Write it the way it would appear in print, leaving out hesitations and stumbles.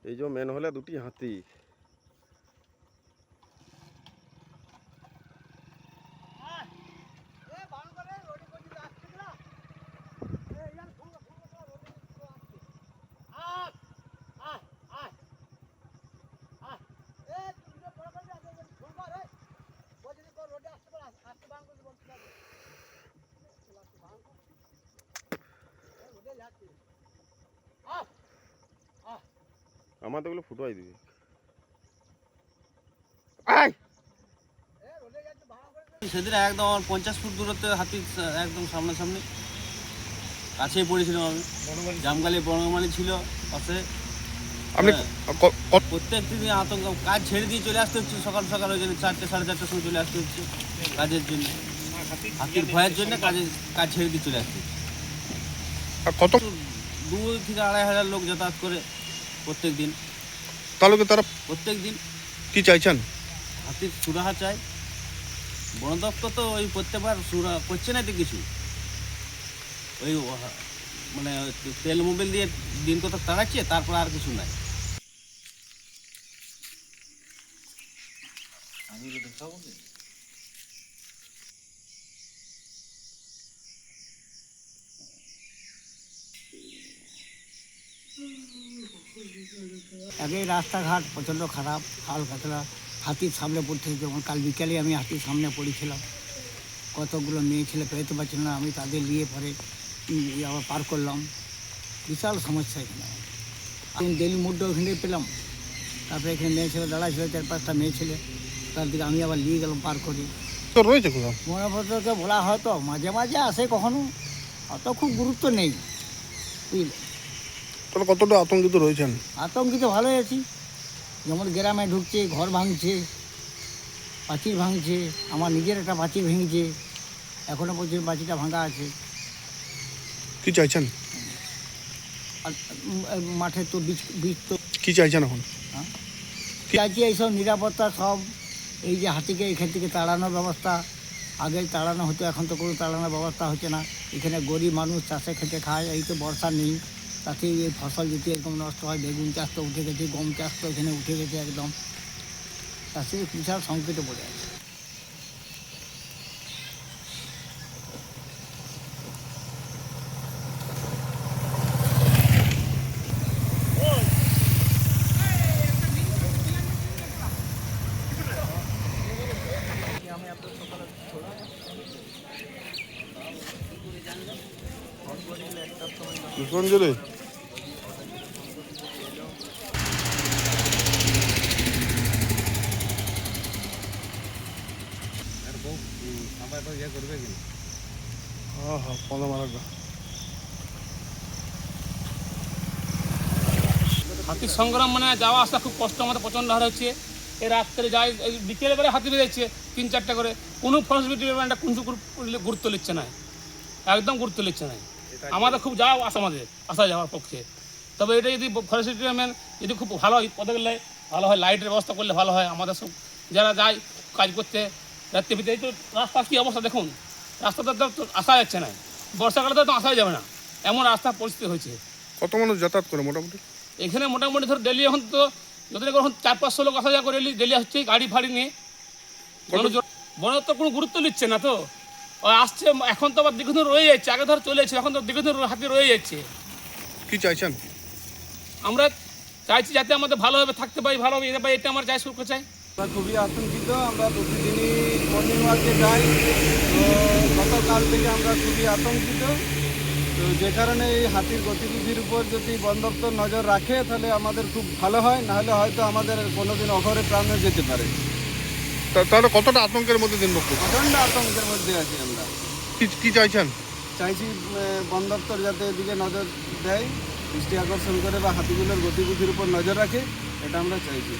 এই যে মেন হলে দুটি হাতি। আমার তো ওগুলো ফুটোয়াই দিবে। সেদিন একদম 50 ফুট দূরত্বে হাতি একদম সামনাসামনি কাছেই পড়েছিলাম আমি। জামগালি বনমালী ছিল পাশে। আপনি প্রত্যেক দিন আতঙ্ক, কাজ ছেড়ে দিয়ে চলে আসতে হচ্ছে সকাল সকাল, ওই জন্য 4টে সাড়ে 4টার সময় চলে আসতে হচ্ছে কাজের জন্য। হাতির ভয়ের জন্য কাজ ছেড়ে দিয়ে চলে আসতে হচ্ছে। কত 2 থেকে 2,500 লোক যাতায়াত করে প্রত্যেক দিন। তাহলে তারা প্রত্যেক দিন কি চাইছেন? হাতির সুরাহা চাই। বন দপ্তর তো ওই প্রত্যেকবার সুরা করছে না তো কিছু, ওই মানে তেল মোবিল দিয়ে দিন কত তাড়াচ্ছে, তারপর আর কিছু নাই। আগে রাস্তাঘাট প্রচণ্ড খারাপ, খাল কাতলা, হাতির সামনে পড়তে, যেমন কাল বিকালে আমি হাতির সামনে পড়েছিলাম। কতগুলো মেয়ে ছেলে পেরোতে পারছিল না, আমি তাদের নিয়ে পরে আবার পার করলাম। বিশাল সমস্যা এখানে। আমি ডেলি মুডটা ওখানে পেলাম, তারপরে এখানে মেয়ে ছেলে দাঁড়া ছিল, 4-5টা মেয়ে ছেলে, তার দিকে আমি আবার নিয়ে গেলাম পার করে। তো রয়েছে কোথাও মনোভদ্রকে বলা হয়তো মাঝে মাঝে আসে, কখনো অত খুব গুরুত্ব নেই, বুঝলে। তাহলে কতটা আতঙ্কিত রয়েছেন? আতঙ্কিত ভালোই আছি। যেমন গ্রামে ঢুকছে, ঘর ভাঙছে, পাঁচিল ভাঙছে, আমার নিজের একটা পাঁচিল ভেঙেছে, এখনও পর্যন্ত পাঁচিলটা ভাঙা আছে। কি চাইছেন? আর মাঠে তো বীজ তো কি চাইছেন এখন? চাইছি এইসব নিরাপত্তা সব, এই যে হাতিকে এখান থেকে তাড়ানোর ব্যবস্থা। আগে তাড়ানো হতো, এখন তো কোনো তাড়ানোর ব্যবস্থা হচ্ছে না। এখানে গরিব মানুষ চাষে খেতে খায়, এই তো বর্ষা নেই, তাতেই এই ফসল যদি এরকম নষ্ট হয়। বেগুন চাষ তো উঠে গেছে, গম চাষ তো এখানে উঠে গেছে একদম। চাষি বিশাল সংকটে পড়ে আছে। পুষ্পাঞ্জলি হ্যাঁ হ্যাঁ পনেরো মারা। হাতির সংগ্রাম মানে যাওয়া আসা খুব কষ্ট, আমাদের প্রচণ্ড হার হচ্ছে। এই রাত্রে যায়, এই বিকেলে বেলা হাতি বেরোচ্ছে 3-4টা করে, কোনো ফরেস্ট ডিপার্টমেন্টটা কোনো গুরুত্ব নিচ্ছে না, একদম গুরুত্ব নিচ্ছে না। আমাদের খুব যাওয়া আসা, আমাদের আসা যাওয়ার পক্ষে। তবে এটা যদি ফরেস্ট ডিপার্টমেন্ট যদি খুব ভালো হয়, পদক্ষেপ নেয় ভালো হয়, লাইটের ব্যবস্থা করলে ভালো হয়। আমাদের সব যারা যায় কাজ করতে রাত্রে ভিতরে, এই তো রাস্তার কী অবস্থা দেখুন, রাস্তাতে তো আসা যাচ্ছে না, বর্ষাকালে তো আসাই যাবে না, এমন রাস্তার পরিস্থিতি হয়েছে। কত মানুষ যাতায়াত করে মোটামুটি? এখানে মোটামুটি ধর ডেলি এখন তো যতদিন এখন 400-500 লোক আসা যাওয়া করে ডেলি হচ্ছে, গাড়ি ফাড়ি নিয়ে। বন তো কোনো গুরুত্ব নিচ্ছে না, তো আসছে এখন তো আবার দীর্ঘদিন রয়ে যাচ্ছে। আগে ধর চলে যাচ্ছে, এখন তো দীর্ঘদিন হাতি রয়ে যাচ্ছে। কি চাইছেন? আমরা চাইছি যাতে আমাদের ভালোভাবে থাকতে পারি, ভালোভাবে এটা পাই, এটা আমার চাই, সুখ চাই। আমরা খুবই আতঙ্কিত। আমরা প্রতিদিনই মর্নিং ওয়াকে যাই, তো গতকাল থেকে আমরা খুবই আতঙ্কিত। তো যে কারণে এই হাতির গতিবিধির উপর যদি বন দপ্তর নজর রাখে তাহলে আমাদের খুব ভালো হয়, নাহলে হয়তো আমাদের কোনোদিন অঘরে প্রাণে যেতে পারে। তাহলে কতটা আতঙ্কের মধ্যে দিন বক্তব্য? প্রচণ্ড আতঙ্কের মধ্যে আছি আমরা। কি চাইছেন? চাইছি বন দপ্তর যাতে এদিকে নজর দেয়, দৃষ্টি আকর্ষণ করে বা হাতিগুলোর গতিবিধির উপর নজর রাখে, এটা আমরা চাইছি।